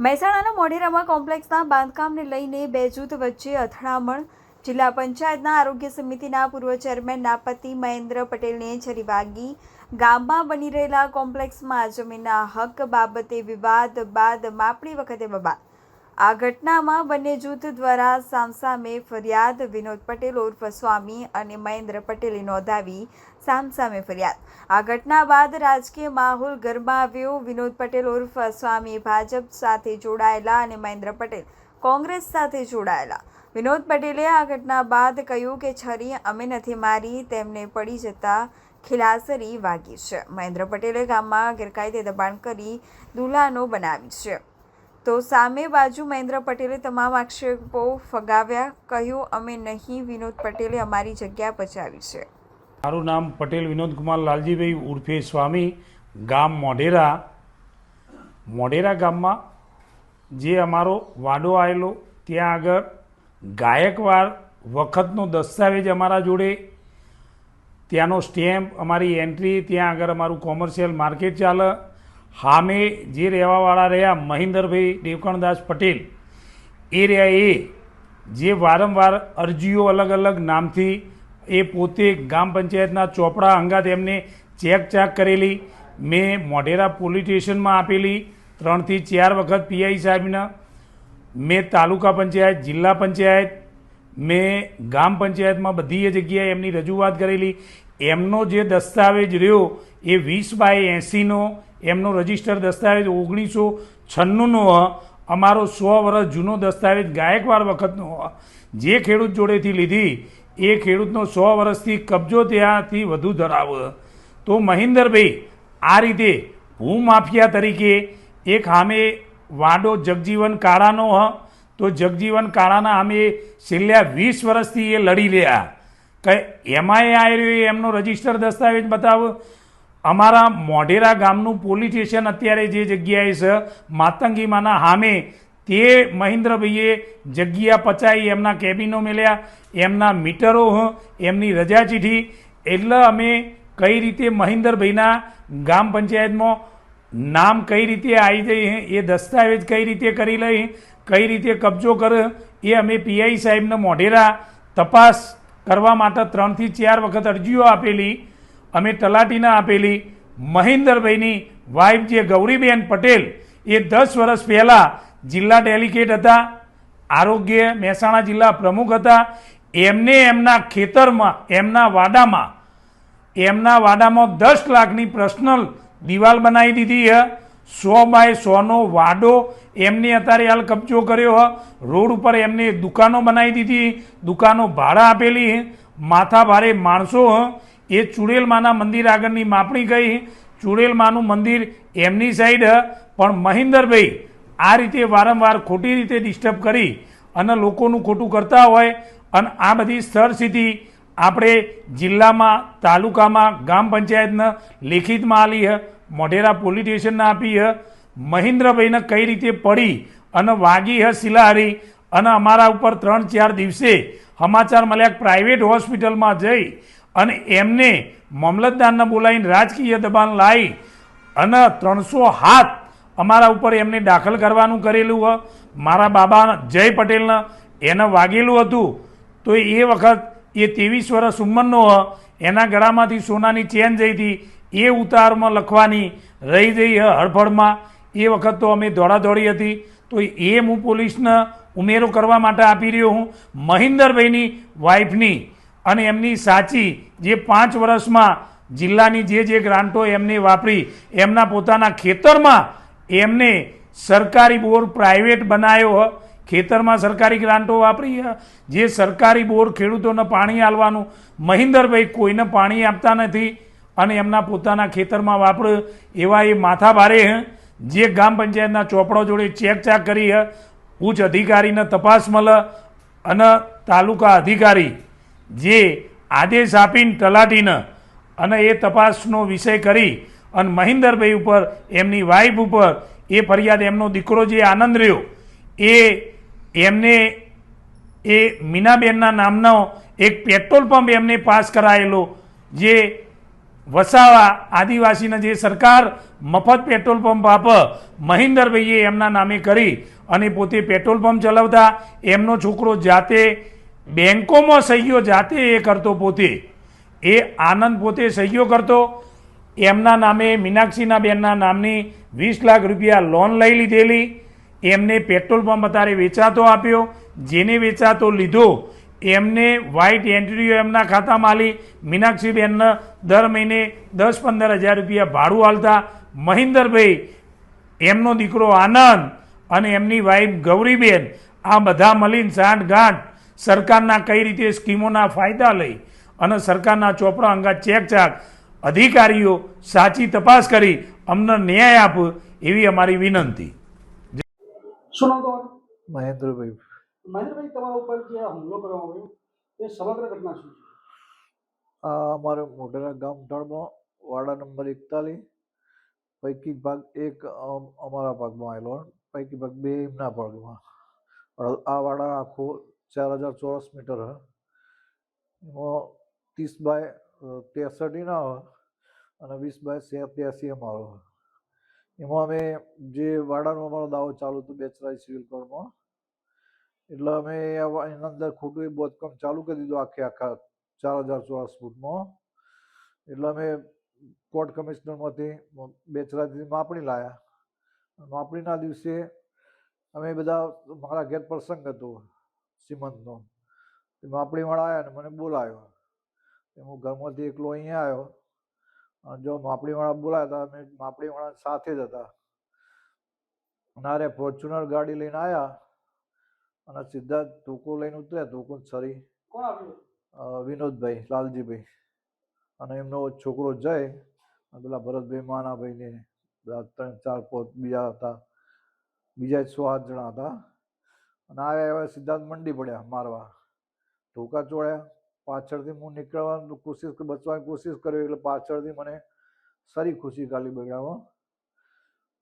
મહેસાણાના મોઢેરામાં કોમ્પ્લેક્સના બાંધકામને લઈને બે જૂથ વચ્ચે અથડામણ. જિલ્લા પંચાયતના આરોગ્ય સમિતિના પૂર્વ ચેરમેનના પતિ મહેન્દ્ર પટેલને છરી વાગી. ગામમાં બની રહેલા કોમ્પ્લેક્સમાં જમીનના હક બાબતે વિવાદ બાદ માપણી વખતે બબાલ. આ ઘટનામાં બંને જૂથ દ્વારા સામસામે ફરિયાદ. વિનોદ પટેલ ઉર્ફ સ્વામી અને મહેન્દ્ર પટેલે નોંધાવી સામસામે ફરિયાદ. આ ઘટના બાદ રાજકીય માહોલ ગરમાવ્યો. વિનોદ પટેલ ઉર્ફ સ્વામી ભાજપ સાથે જોડાયેલા અને મહેન્દ્ર પટેલ કોંગ્રેસ સાથે જોડાયેલા. વિનોદ પટેલે આ ઘટના બાદ કહ્યું કે છરી અમે નથી મારી, તેમને પડી જતા ખીલાસરી વાગી છે. મહેન્દ્ર પટેલે ગામમાં ગેરકાયદે દબાણ કરી દુલ્હાનો બનાવી છે, તો સામે બાજુ મહેન્દ્ર પટેલે તમામ આક્ષેપો ફગાવ્યા. કહ્યું અમે નહીં, વિનોદ પટેલે અમારી જગ્યા બચાવી છે. મારું નામ પટેલ વિનોદ કુમાર લાલજીભાઈ ઉર્ફે સ્વામી, ગામ મોઢેરા. મોઢેરા ગામમાં જે અમારો વાડો આવેલો ત્યાં આગળ ગાયકવાડ વખતનો દસ્તાવેજ અમારા જોડે, ત્યાંનો સ્ટેમ્પ, અમારી એન્ટ્રી, ત્યાં આગળ અમારું કોમર્શિયલ માર્કેટ ચાલે. સામે જે રહેવાવાળા રહ્યા મહેન્દ્રભાઈ દેવકણદાસ પટેલ, એ રહ્યા એ જે વારંવાર અરજીઓ અલગ અલગ નામથી એ પોતે ગામ પંચાયતના ચોપડા અંગાત એમને ચેક ચાક કરેલી. મેં મોઢેરા પોલીસ સ્ટેશનમાં આપેલી 3 થી 4 વખત પીઆઈ સાહેબને. મેં તાલુકા પંચાયત, જિલ્લા પંચાયત, મેં ગામ પંચાયતમાં બધી જગ્યાએ એમની રજૂઆત કરેલી. એમનો જે દસ્તાવેજ રહ્યો એ 20/80નો એમનો રજિસ્ટર દસ્તાવેજ 1996નો અમારો 100 વર્ષ જૂનો દસ્તાવેજ ગાયકવાડ વખતનો જે ખેડૂત જોડેથી લીધી એ ખેડૂતનો 100 વર્ષથી કબજો ત્યાંથી વધુ ધરાવે. તો મહેન્દ્રભાઈ આ રીતે ભૂમાફિયા તરીકે એક સામે વાડો જગજીવન કાળાનો તો જગજીવન કાળાના સામે છેલ્લા 20 વર્ષથી એ લડી રહ્યા કે એમાંય આવ્યો એમનો રજિસ્ટર દસ્તાવેજ બતાવો. અમારા મોઢેરા ગામનું પોલીસ સ્ટેશન અત્યારે જે જગ્યાએ છે માતંગીમાના સામે, તે મહેન્દ્રભાઈએ જગ્યા પચાવી, એમના કેબિનો મેલ્યા, એમના મીટરો, એમની રજા ચીઠી. એટલે અમે કઈ રીતે મહેન્દ્રભાઈના ગામ પંચાયતમાં નામ કઈ રીતે આવી જઈ, એ દસ્તાવેજ કઈ રીતે કરી લઈ, કઈ રીતે કબજો કરે, એ અમે પીઆઈ સાહેબને મોઢેરા તપાસ કરવા માટે 3 થી 4 વખત અરજીઓ આપેલી. અમે તલાટીને આપેલી. મહેન્દ્રભાઈની વાઇફ જે ગૌરીબેન પટેલ એ 10 વર્ષ પહેલાં જિલ્લા ડેલિગેટ હતા, આરોગ્ય મહેસાણા જિલ્લા પ્રમુખ હતા. એમને એમના ખેતરમાં, એમના વાડામાં 10 લાખની પર્સનલ દિવાલ બનાવી દીધી છે. 100/100નો વાડો એમને અત્યારે હાલ કબજો કર્યો. રોડ ઉપર એમને દુકાનો બનાવી દીધી, દુકાનો ભાડા આપેલી. માથા ભારે માણસો એ ચુડેલમાના મંદિર આગળની માપણી ગઈ. ચુડેલમાનું મંદિર એમની સાઈડ, પણ મહેન્દ્રભાઈ આ રીતે વારંવાર ખોટી રીતે ડિસ્ટર્બ કરી અને લોકોનું ખોટું કરતા હોય. અને આ બધી સ્થળ સ્થિતિ આપણે જિલ્લામાં, તાલુકામાં, ગામ પંચાયતને લેખિતમાં આલી, મોઢેરા પોલીસ સ્ટેશનને આપી. મહેન્દ્રભાઈને કઈ રીતે પડી અને વાગી શિલાહારી, અને અમારા ઉપર 3-4 દિવસે સમાચાર મળ્યા પ્રાઇવેટ હોસ્પિટલમાં જઈ અને એમને મામલતદારને બોલાવીને રાજકીય દબાણ લાવી અને 300 હાથ અમારા ઉપર એમને દાખલ કરવાનું કરેલું. મારા બાબા જય પટેલને એને વાગેલું હતું. તો એ વખત એ 23 વર્ષ ઉંમરનો, એના ગળામાંથી સોનાની ચેન જઈ હતી, એ ઉતારમાં લખવાની રહી જઈ હડફડમાં. એ વખત તો અમે દોડાદોડી હતી. તો એ હું પોલીસને ઉમેરો કરવા માટે આપી રહ્યો હું. મહેન્દ્રભાઈની વાઇફની અને એમની સાચી જે 5 વર્ષમાં જિલ્લાની જે ગ્રાન્ટો એમને વાપરી, એમના પોતાના ખેતરમાં એમને સરકારી બોર પ્રાઇવેટ બનાવ્યો, ખેતરમાં સરકારી ગ્રાન્ટો વાપરી. જે સરકારી બોર ખેડૂતોને પાણી આલવાનું, મહેન્દ્રભાઈ કોઈને પાણી આપતા નથી અને એમના પોતાના ખેતરમાં વાપરે. એવા એ માથા ભારે જે ગામ પંચાયતના ચોપડો જોડે ચેક ચાક કરી, ઉચ્ચ અધિકારીને તપાસ મળે અને તાલુકા અધિકારી જે આદેશ આપીને તલાટીને અને એ તપાસનો વિષય કરી અને મહેન્દ્રભાઈ ઉપર, એમની વાઇફ ઉપર એ ફરિયાદ, એમનો દીકરો જે આનંદ રહ્યો એ એમને એ મીનાબેનના નામનો એક પેટ્રોલ પંપ એમને પાસ કરાયેલો, જે વસાવા આદિવાસીના જે સરકાર મફત પેટ્રોલ પંપ આપે મહિન્દરભાઈએ એમના નામે કરી અને પોતે પેટ્રોલ પંપ ચલાવતા, એમનો છોકરો જાતે બેંકોમાં સહીઓ જાતે એ કરતો, પોતે એ આનંદ પોતે સહીઓ કરતો. એમના નામે મીનાક્ષીના બેનના નામની 20 લાખ રૂપિયા લોન લઈ લીધેલી. એમને પેટ્રોલ પંપ અત્યારે વેચાતો આપ્યો. જેને વેચાતો લીધો એમને વ્હાઇટ એન્ટ્રીઓ એમના ખાતામાં આલી. મીનાક્ષીબેનને દર મહિને 10-15 હજાર રૂપિયા ભાડું આલતા. મહિન્દરભાઈ, એમનો દીકરો આનંદ અને એમની વાઈફ ગૌરીબેન, આ બધા મળીને સાંઠગાંઠ સરકારના કઈ રીતે સ્કીમોના ફાયદા લઈ અને સરકારના ચોપડા અંગા ચેક ચાક અધિકારીઓ સાચી તપાસ કરી અમને ન્યાય આપે એવી અમારી વિનંતી. શું નામ તમારું? મહેન્દ્રભાઈ. મહેન્દ્રભાઈ, તમારા ઉપર જે આ હુમલો કરવામાં આવ્યો એ સમગ્ર ઘટના શું છે? આ અમારે મોઢેરા ગામ ઢાળમાં વાડા નંબર 41 પૈકી ભાગ એક અમારા ભાગમાં આવેલો, પૈકી ભાગ બે એમના ભાગમાં. આ વાડા આખો 4000 ચોરસ મીટર હે. એમાં 30 બાય 63 એના હોય અને 20 બાય 83 અમારો હોય. એમાં અમે જે વાડાનો અમારો દાવો ચાલુ હતો બેચરાઈ સિવિલ કોર્ટમાં, એટલે અમે એના અંદર ખોટું એ બાંધકામ ચાલુ કરી દીધું આખા 4000 ચોરસ ફૂટમાં. એટલે અમે કોર્ટ કમિશનરમાંથી બેચરાથી માપણી લાવ્યા. માપણીના દિવસે અમે બધા, મારા ઘેર પ્રસંગ હતો સિમંતનો, માપણીવાળા આવ્યા ને મને બોલાવ્યો. હું ઘરમાંથી એકલો અહીંયા આવ્યો અને જો માપણીવાળા બોલાયા હતા, અમે માપણીવાળા સાથે જ હતા. નારે ફોર્ચ્યુનર ગાડી લઈને આવ્યા અને સીધા ધોકો લઈને ઉતર્યા. ધોકો છરી કોણ આપ્યું? વિનોદભાઈ, લાલજીભાઈ અને એમનો છોકરો જય અને પેલા ભરતભાઈ માના ભાઈને 3-4 બીજા હતા, બીજા 6-8 જણા હતા. અને આવ્યા સીધા મંડી પડ્યા મારવા, ધોકા ચોળ્યા. પાછળથી હું નીકળવાની કોશિશ, બચવાની કોશિશ કરી એટલે પાછળથી મને સારી ખુશી ગાલી બગાડવા.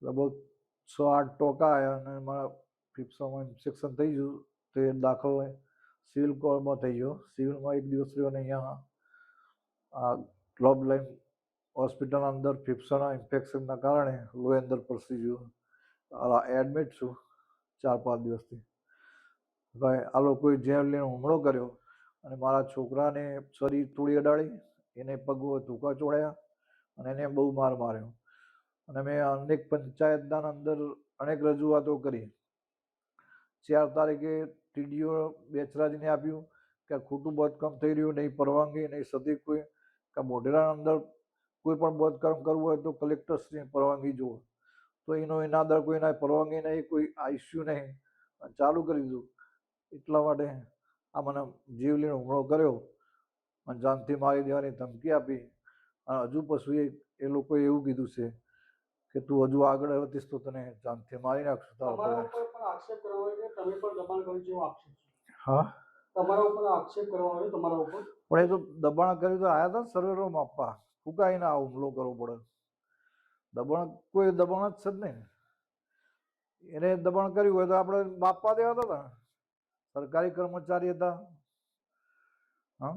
લગભગ 6-8 ટોકા આવ્યા અને મારા ફેફસામાં ઇન્ફેક્શન થઈ ગયું. તો એ દાખલ સિવિલ કોર્ટમાં થઈ ગયો. સિવિલમાં 1 દિવસ રહ્યો અને અહીંયા આ ગ્લોબ લાઈન હોસ્પિટલના અંદર ફેફસાના ઇન્ફેક્શનના કારણે લોહી અંદર પરસી ગયું. એડમિટ છું 4-5 દિવસથી. ભાઈ, આ લોકોએ જેલ લઈને હુમલો કર્યો અને મારા છોકરાને છરી તોડી અડાડી, એને પગો ધોકા ચોળ્યા અને એને બહુ માર માર્યો. અને મેં અનેક પંચાયતના અંદર અનેક રજૂઆતો કરી. 4 તારીખે ટીડીઓ બેચરાજીને આપ્યું કે ખોટું બાંધકામ થઈ રહ્યું, નહીં પરવાનગી, નહીં સતી કોઈ, કે મોઢેરાના અંદર કોઈ પણ બાંધકામ કરવું હોય તો કલેક્ટરશ્રીની પરવાનગી જુઓ. તો એનો એના અંદર કોઈના પરવાનગી નહીં, કોઈ આઈસ્યુ નહીં, ચાલુ કરી દીધું. એટલા માટે આ મને જીવલેણ હુમલો કર્યો અને જાનથી મારી દેવાની ધમકી આપી. અને હજુ પછી એ લોકોએ એવું કીધું છે કે તું હજુ આગળ વધીશ તો તને જાનથી મારી નાખશું. તમારા ઉપર પણ આક્ષેપ કરવામાં આવ્યો કે તમે પણ દબાણ કર્યું છે એવો આક્ષેપ છે. હા, તમારા ઉપર આક્ષેપ કરવામાં આવ્યો તમારા ઉપર. પણ એ તો દબાણ કર્યું તો આવ્યા હતા સર્વેરો માપવા, ફૂંકાઈને આ હુમલો કરવો પડે. દબાણ કોઈ દબાણ જ છે જ નહીં. એને દબાણ કર્યું હોય તો આપણે માપવા દેવા હતા. સરકારી કર્મચારી હતા. હા,